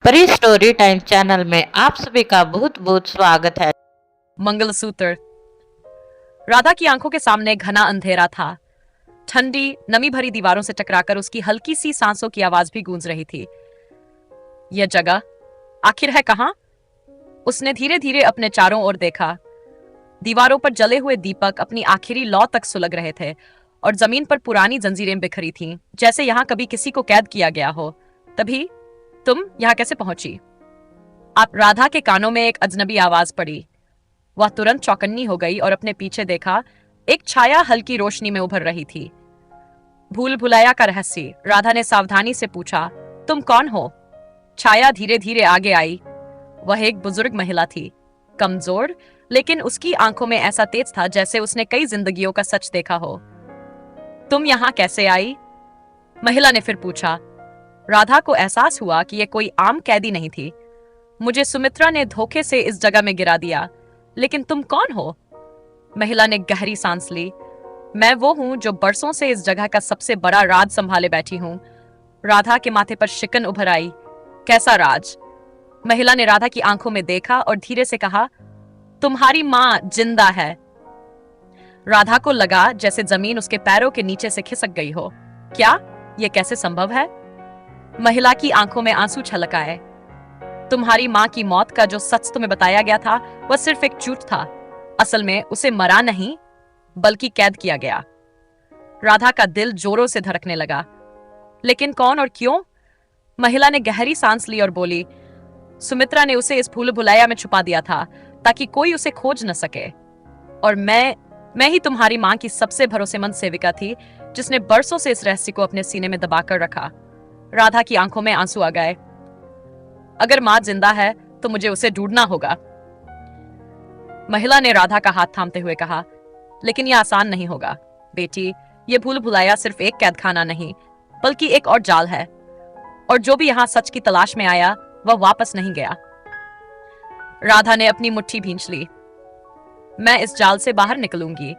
परी story time channel में आप सभी का बहुत बहुत स्वागत है। मंगलसूत्र। राधा की आंखों के सामने घना अंधेरा था। ठंडी नमी भरी दीवारों से टकराकर उसकी हल्की सी सांसों की आवाज भी गूंज रही थी। यह जगह आखिर है कहां? उसने धीरे धीरे अपने चारों ओर देखा। दीवारों पर जले हुए दीपक अपनी आखिरी लौ तक सुलग रहे थे और जमीन पर पुरानी जंजीरें बिखरी थीं, जैसे यहां कभी किसी को कैद किया गया हो। तभी तुम यहां कैसे पहुंची? आप राधा के कानों में एक अजनबी आवाज पड़ी। वह तुरंत चौकन्नी हो गई और अपने पीछे देखा। एक छाया हल्की रोशनी में उभर रही थी। भूल भुलैया का रहस्य, राधा ने सावधानी से पूछा। तुम कौन हो? छाया धीरे धीरे आगे आई। वह एक बुजुर्ग महिला थी, कमजोर, लेकिन उसकी आंखों में ऐसा तेज था जैसे उसने कई जिंदगियों का सच देखा हो। तुम यहाँ कैसे आई? महिला ने फिर पूछा। राधा को एहसास हुआ कि यह कोई आम कैदी नहीं थी। मुझे सुमित्रा ने धोखे से इस जगह में गिरा दिया, लेकिन तुम कौन हो? महिला ने गहरी सांस ली। मैं वो हूं जो बरसों से इस जगह का सबसे बड़ा राज संभाले बैठी हूं। राधा के माथे पर शिकन उभर आई। कैसा राज? महिला ने राधा की आंखों में देखा और धीरे से कहा, तुम्हारी मां जिंदा है। राधा को लगा जैसे जमीन उसके पैरों के नीचे से खिसक गई हो। क्या यह कैसे संभव है? महिला की आंखों में आंसू छलक आए। तुम्हारी मां की मौत का जो सच तुम्हें बताया गया था वह सिर्फ एक झूठ था। असल में उसे मरा नहीं, बल्कि कैद किया गया। राधा का दिल जोरों से धड़कने लगा। लेकिन कौन और क्यों? महिला ने गहरी सांस ली और बोली, सुमित्रा ने उसे इस भूल भुलैया में छुपा दिया था ताकि कोई उसे खोज न सके। और मैं ही तुम्हारी मां की सबसे भरोसेमंद सेविका थी, जिसने बरसों से इस रहस्य को अपने सीने में दबाकर रखा। राधा की आंखों में आंसू आ गए। अगर मां जिंदा है तो मुझे उसे ढूंढना होगा। महिला ने राधा का हाथ थामते हुए कहा, लेकिन यह आसान नहीं होगा बेटी। यह भूल भुलैया सिर्फ एक कैदखाना नहीं, बल्कि एक और जाल है। और जो भी यहां सच की तलाश में आया वह वापस नहीं गया। राधा ने अपनी मुट्ठी भींच ली। मैं इस जाल से बाहर निकलूंगी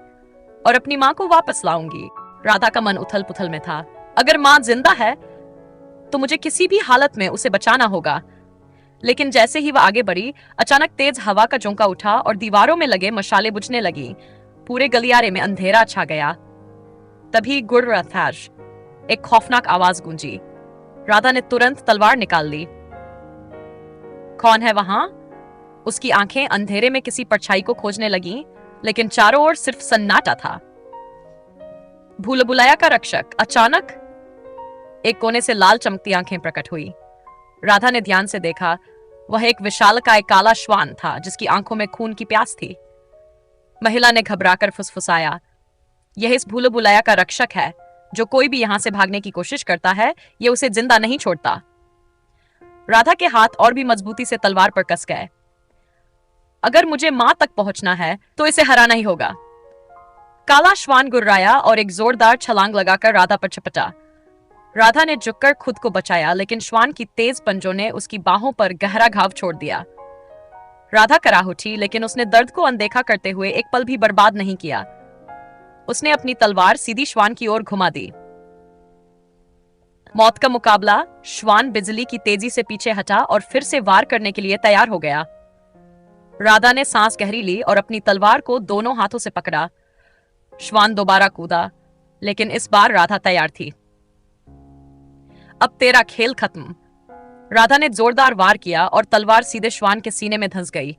और अपनी मां को वापस लाऊंगी। राधा का मन उथल पुथल में था। अगर मां जिंदा है तो मुझे किसी भी हालत में उसे बचाना होगा। लेकिन जैसे ही वह आगे बढ़ी, अचानक तेज हवा का झोंका उठा और दीवारों में लगे मशाले बुझने लगी। पूरे गलियारे में अंधेरा छा गया। तभी गुर्रथाश एक खौफनाक आवाज गूंजी। राधा ने तुरंत तलवार निकाल ली। कौन है वहां? उसकी आंखें अंधेरे में किसी परछाई को खोजने लगीं, लेकिन चारों ओर सिर्फ सन्नाटा था। भूल भुलैया का रक्षक। अचानक एक कोने से लाल चमकती आंखें प्रकट हुई। राधा ने ध्यान से देखा। वह एक विशालकाय काला श्वान था, जिसकी आंखों में खून की प्यास थी। महिला ने घबराकर फुसफुसाया, यह इस भूल भुलैया का रक्षक है। जो कोई भी यहां से भागने की कोशिश करता है, यह उसे जिंदा नहीं छोड़ता। राधा के हाथ और भी मजबूती से तलवार पर कस गए। अगर मुझे मां तक पहुंचना है तो इसे हराना ही होगा। काला श्वान गुर्राया और एक जोरदार छलांग लगाकर राधा पर झपटा। राधा ने झुककर खुद को बचाया, लेकिन श्वान की तेज पंजों ने उसकी बाहों पर गहरा घाव छोड़ दिया। राधा कराह उठी, लेकिन उसने दर्द को अनदेखा करते हुए एक पल भी बर्बाद नहीं किया। उसने अपनी तलवार सीधी श्वान की ओर घुमा दी। मौत का मुकाबला। श्वान बिजली की तेजी से पीछे हटा और फिर से वार करने के लिए तैयार हो गया। राधा ने सांस गहरी ली और अपनी तलवार को दोनों हाथों से पकड़ा। श्वान दोबारा कूदा, लेकिन इस बार राधा तैयार थी। अब तेरा खेल खत्म। राधा ने जोरदार वार किया और तलवार सीधे श्वान के सीने में धंस गई।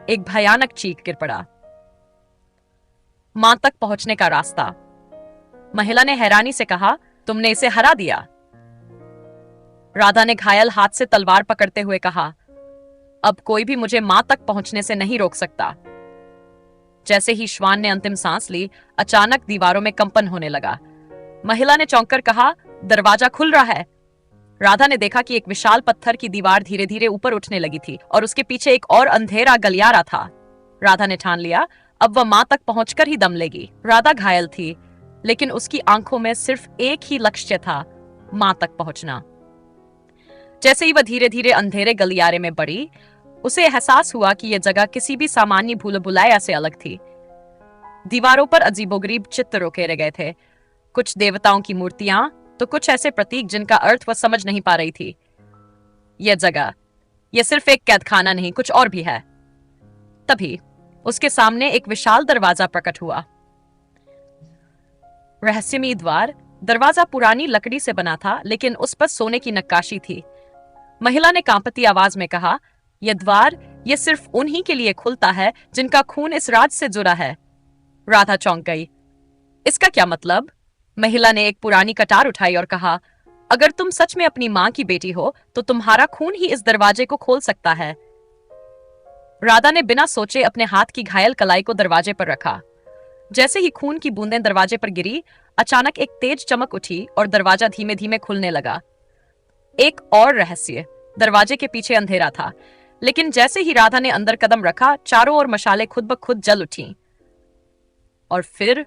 एक भयानक चीख गिर पड़ा। मां तक पहुंचने का रास्ता। महिला ने हैरानी से कहा, तुमने इसे हरा दिया? राधा ने घायल हाथ से तलवार पकड़ते हुए कहा, अब कोई भी मुझे मां तक पहुंचने से नहीं रोक सकता। जैसे ही श्वान ने अंतिम सांस ली, अचानक दीवारों में कंपन होने लगा। महिला ने चौंक कर कहा, दरवाजा खुल रहा है। राधा ने देखा कि एक विशाल पत्थर की दीवार धीरे धीरे ऊपर उठने लगी थी और उसके पीछे एक और अंधेरा गलियारा था। राधा ने ठान लिया, अब वह मां तक पहुंचकर ही दम लेगी। राधा घायल थी, लेकिन उसकी आंखों में सिर्फ एक ही लक्ष्य था, मां तक पहुंचना। जैसे ही वह धीरे धीरे अंधेरे गलियारे में बढ़ी, उसे एहसास हुआ कि यह जगह किसी भी सामान्य भूल भुलैया से अलग थी। दीवारों पर अजीबोगरीब चित्र उकेरे गए थे। कुछ देवताओं की मूर्तियां, तो कुछ ऐसे प्रतीक जिनका अर्थ वह समझ नहीं पा रही थी। यह जगह, यह सिर्फ एक कैदखाना नहीं, कुछ और भी है। तभी उसके सामने एक विशाल दरवाजा प्रकट हुआ। रहस्यमयी द्वार। दरवाजा पुरानी लकड़ी से बना था, लेकिन उस पर सोने की नक्काशी थी। महिला ने कांपती आवाज में कहा, यह द्वार, यह सिर्फ उन्हीं के लिए खुलता है जिनका खून इस राज से जुड़ा है। राधा चौंक गई। इसका क्या मतलब? महिला ने एक पुरानी कटार उठाई और कहा, अगर तुम सच में अपनी मां की बेटी हो तो तुम्हारा खून ही इस दरवाजे को खोल सकता है। राधा ने बिना सोचे अपने हाथ की घायल कलाई को दरवाजे पर रखा। जैसे ही खून की बूंदें दरवाजे पर गिरी, अचानक एक तेज चमक उठी और दरवाजा धीमे धीमे खुलने लगा। एक और रहस्य, दरवाजे के पीछे अंधेरा था, लेकिन जैसे ही राधा ने अंदर कदम रखा, चारों ओर मशालें खुद ब खुद जल उठी। और फिर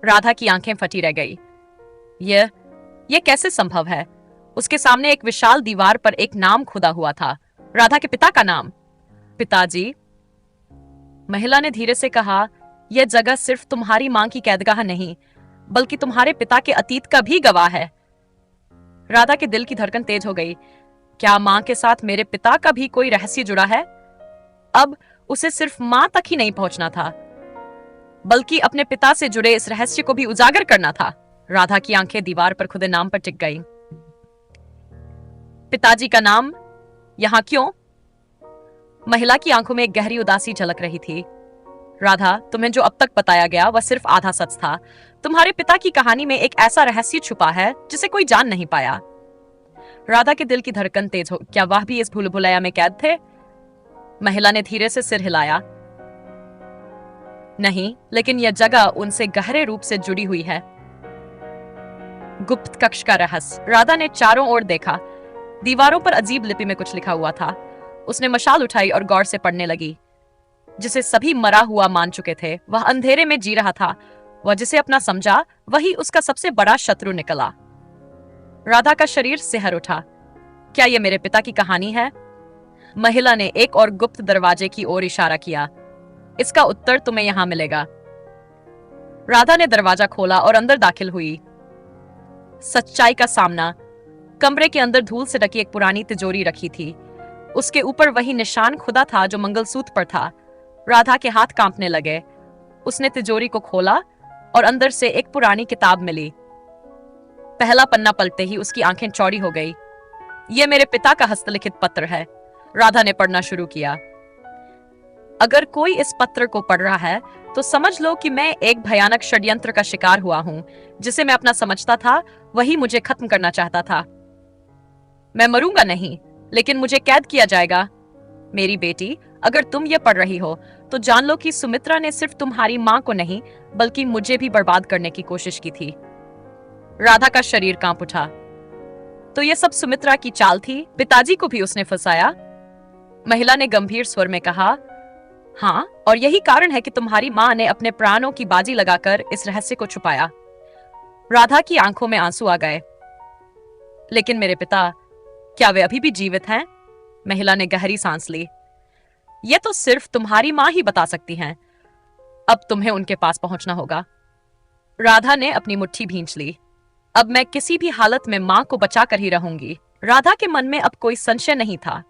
राधा की आंखें फटी रह गई। यह कैसे संभव है? उसके सामने एक विशाल दीवार पर एक नाम खुदा हुआ था, राधा के पिता का नाम। पिताजी, महिला ने धीरे से कहा, यह जगह सिर्फ तुम्हारी मां की कैदगाह नहीं, बल्कि तुम्हारे पिता के अतीत का भी गवाह है। राधा के दिल की धड़कन तेज हो गई। क्या मां के साथ मेरे पिता का भी कोई रहस्य जुड़ा है? अब उसे सिर्फ मां तक ही नहीं पहुंचना था, बल्कि अपने पिता से जुड़े इस रहस्य को भी उजागर करना था। राधा की आंखें दीवार पर खुदे नाम पर टिक गईं। पिताजी का नाम यहां क्यों? महिला की आंखों में एक गहरी उदासी झलक रही थी। राधा, तुम्हें जो अब तक बताया गया वह सिर्फ आधा सच था। तुम्हारे पिता की कहानी में एक ऐसा रहस्य छुपा है जिसे कोई जान नहीं पाया। राधा के दिल की धड़कन तेज हो। क्या वह भी इस भूल भुलैया में कैद थे? महिला ने धीरे से सिर हिलाया। नहीं, लेकिन यह जगह उनसे गहरे रूप से जुड़ी हुई है। गुप्त कक्ष का रहस्य। राधा ने चारों ओर देखा। दीवारों पर अजीब लिपि में कुछ लिखा हुआ था। उसने मशाल उठाई और गौर से पढ़ने लगी। जिसे सभी मरा हुआ मान चुके थे, वह अंधेरे में जी रहा था। वह जिसे अपना समझा, वही उसका सबसे बड़ा शत्रु निकला। राधा का शरीर सिहर उठा। क्या यह मेरे पिता की कहानी है? महिला ने एक और गुप्त दरवाजे की ओर इशारा किया। इसका उत्तर तुम्हें यहां मिलेगा। राधा ने दरवाजा खोला और अंदर दाखिल हुई। सच्चाई का सामना। कमरे के अंदर धूल से ढकी एक पुरानी तिजोरी रखी थी। उसके ऊपर वही निशान खुदा था जो मंगलसूत्र पर था। राधा के हाथ कांपने लगे। उसने तिजोरी को खोला और अंदर से एक पुरानी किताब मिली। पहला पन्ना पलटते ही उसकी आंखें चौड़ी हो गई। यह मेरे पिता का हस्तलिखित पत्र है। राधा ने पढ़ना शुरू किया। अगर कोई इस पत्र को पढ़ रहा है तो समझ लो कि मैं एक भयानक षड्यंत्र का शिकार हुआ हूं। जिसे मैं अपना समझता था, वही मुझे खत्म करना चाहता था। मैं मरूंगा नहीं, लेकिन मुझे कैद किया जाएगा। मेरी बेटी, अगर तुम ये पढ़ रही हो तो जान लो कि सुमित्रा ने सिर्फ तुम्हारी मां को नहीं, बल्कि मुझे भी बर्बाद करने की कोशिश की थी। राधा का शरीर कांप उठा। तो यह सब सुमित्रा की चाल थी? पिताजी को भी उसने फंसाया? महिला ने गंभीर स्वर में कहा, हाँ, और यही कारण है कि तुम्हारी मां ने अपने प्राणों की बाजी लगाकर इस रहस्य को छुपाया। राधा की आंखों में आंसू आ गए। लेकिन मेरे पिता, क्या वे अभी भी जीवित हैं? महिला ने गहरी सांस ली। यह तो सिर्फ तुम्हारी मां ही बता सकती हैं। अब तुम्हें उनके पास पहुंचना होगा। राधा ने अपनी मुट्ठी भींच ली। अब मैं किसी भी हालत में मां को बचा कर ही रहूंगी। राधा के मन में अब कोई संशय नहीं था।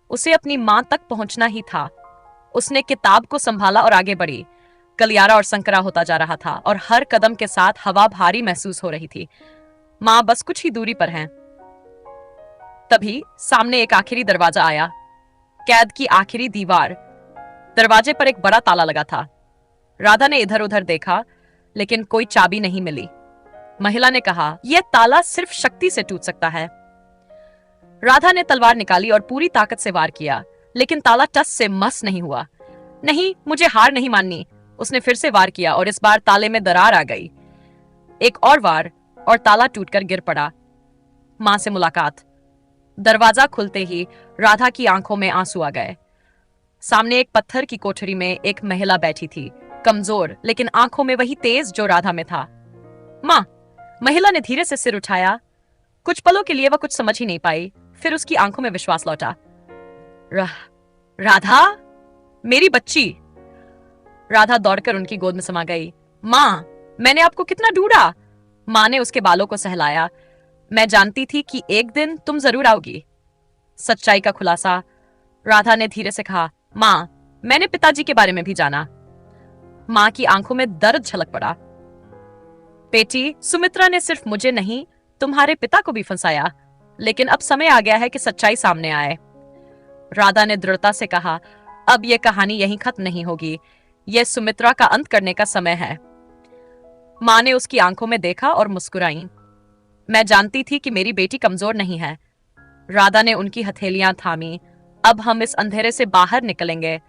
उसे अपनी मां तक पहुंचना ही था। उसने किताब को संभाला और आगे बढ़ी। गलियारा और संकरा होता जा रहा था और हर कदम के साथ हवा भारी महसूस हो रही थी। मां बस कुछ ही दूरी पर हैं। तभी सामने एक आखिरी दरवाजा आया। कैद की आखिरी दीवार। दरवाजे पर एक बड़ा ताला लगा था। राधा ने इधर उधर देखा, लेकिन कोई चाबी नहीं मिली। महिला ने कहा, यह ताला सिर्फ शक्ति से टूट सकता है। राधा ने तलवार निकाली और पूरी ताकत से वार किया, लेकिन ताला टस से मस नहीं हुआ। नहीं, मुझे हार नहीं माननी। उसने फिर से वार किया और इस बार ताले में दरार आ गई। एक और वार और ताला टूटकर गिर पड़ा। मां से मुलाकात। दरवाजा खुलते ही राधा की आंखों में आंसू आ गए। सामने एक पत्थर की कोठरी में एक महिला बैठी थी, कमजोर, लेकिन आंखों में वही तेज जो राधा में था। मां। महिला ने धीरे से सिर उठाया। कुछ पलों के लिए वह कुछ समझ ही नहीं पाई, फिर उसकी आंखों में विश्वास लौटा। राधा, मेरी बच्ची। राधा दौड़कर उनकी गोद में समा गई। मां, मैंने आपको कितना ढूंढा। मां ने उसके बालों को सहलाया। मैं जानती थी कि एक दिन तुम जरूर आओगी। सच्चाई का खुलासा। राधा ने धीरे से कहा, माँ, मैंने पिताजी के बारे में भी जाना। माँ की आंखों में दर्द झलक पड़ा। बेटी, सुमित्रा ने सिर्फ मुझे नहीं, तुम्हारे पिता को भी फंसाया, लेकिन अब समय आ गया है कि सच्चाई सामने आए। राधा ने दृढ़ता से कहा, अब यह कहानी यहीं खत्म नहीं होगी, यह सुमित्रा का अंत करने का समय है। माँ ने उसकी आंखों में देखा और मुस्कुराई। मैं जानती थी कि मेरी बेटी कमजोर नहीं है। राधा ने उनकी हथेलियां थामी। अब हम इस अंधेरे से बाहर निकलेंगे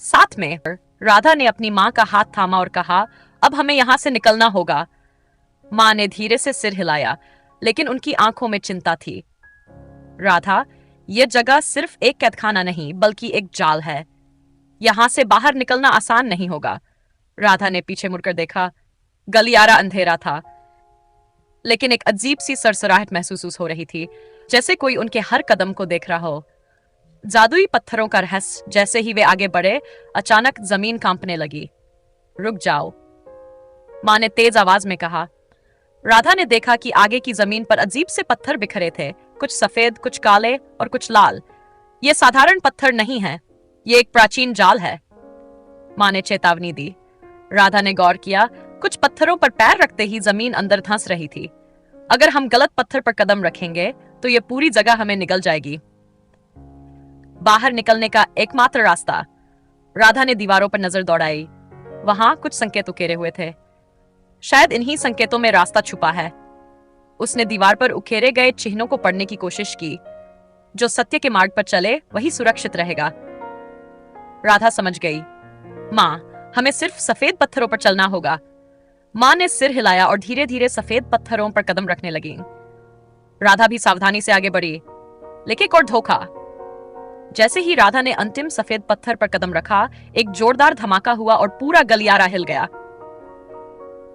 साथ में। राधा ने अपनी माँ का हाथ थामा और कहा, अब हमें यहां से निकलना होगा। माँ ने धीरे से सिर हिलाया, लेकिन उनकी आंखों में चिंता थी। राधा, यह जगह सिर्फ एक कैदखाना नहीं, बल्कि एक जाल है। यहां से बाहर निकलना आसान नहीं होगा। राधा ने पीछे मुड़कर देखा। गलियारा अंधेरा था, लेकिन एक अजीब सी सरसराहट महसूस हो रही थी, जैसे कोई उनके हर कदम को देख रहा हो। जादुई पत्थरों का रहस्य। जैसे ही वे आगे बढ़े, अचानक जमीन कांपने लगी। रुक जाओ, माँ ने तेज आवाज में कहा। राधा ने देखा कि आगे की जमीन पर अजीब से पत्थर बिखरे थे, कुछ सफेद, कुछ काले और कुछ लाल। ये साधारण पत्थर नहीं है, ये एक प्राचीन जाल है। माँ ने चेतावनी दी। राधा ने गौर किया, कुछ पत्थरों पर पैर रखते ही जमीन अंदर धंस रही थी। अगर हम गलत पत्थर पर कदम रखेंगे तो ये पूरी जगह हमें निगल जाएगी। बाहर निकलने का एकमात्र रास्ता। राधा ने दीवारों पर नजर दौड़ाई। वहां कुछ संकेत उकेरे हुए थे। शायद इन्हीं संकेतों में रास्ता छुपा है। उसने दीवार पर उकेरे गए चिन्हों को पढ़ने की कोशिश की। जो सत्य के मार्ग पर चले वही सुरक्षित रहेगा। राधा समझ गई। माँ, हमें सिर्फ सफेद पत्थरों पर चलना होगा। माँ ने सिर हिलाया और धीरे धीरे सफेद पत्थरों पर कदम रखने लगी। राधा भी सावधानी से आगे बढ़ी, लेकिन एक और धोखा। जैसे ही राधा ने अंतिम सफेद पत्थर पर कदम रखा, एक जोरदार धमाका हुआ और पूरा गलियारा हिल गया।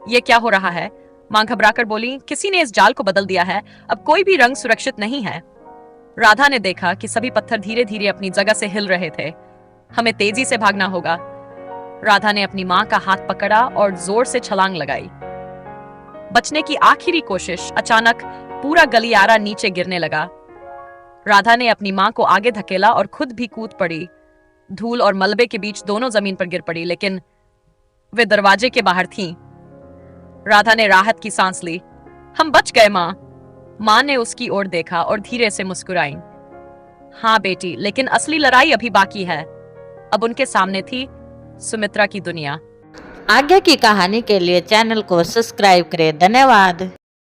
यह क्या हो रहा है? मां घबराकर बोली, किसी ने इस जाल को बदल दिया है, अब कोई भी रंग सुरक्षित नहीं है। राधा ने देखा कि सभी पत्थर धीरे धीरे अपनी जगह से हिल रहे थे। हमें तेजी से भागना होगा। राधा ने अपनी मां का हाथ पकड़ा और जोर से छलांग लगाई। बचने की आखिरी कोशिश। अचानक पूरा गलियारा नीचे गिरने लगा। राधा ने अपनी मां को आगे धकेला और खुद भी कूद पड़ी। धूल और मलबे के बीच दोनों जमीन पर गिर पड़ी, लेकिन वे दरवाजे के बाहर थीं। राधा ने राहत की सांस ली। हम बच गए मां। मां ने उसकी ओर देखा और धीरे से मुस्कुराई। हाँ बेटी, लेकिन असली लड़ाई अभी बाकी है। अब उनके सामने थी सुमित्रा की दुनिया। आगे की कहानी के लिए चैनल को सब्सक्राइब करें। धन्यवाद।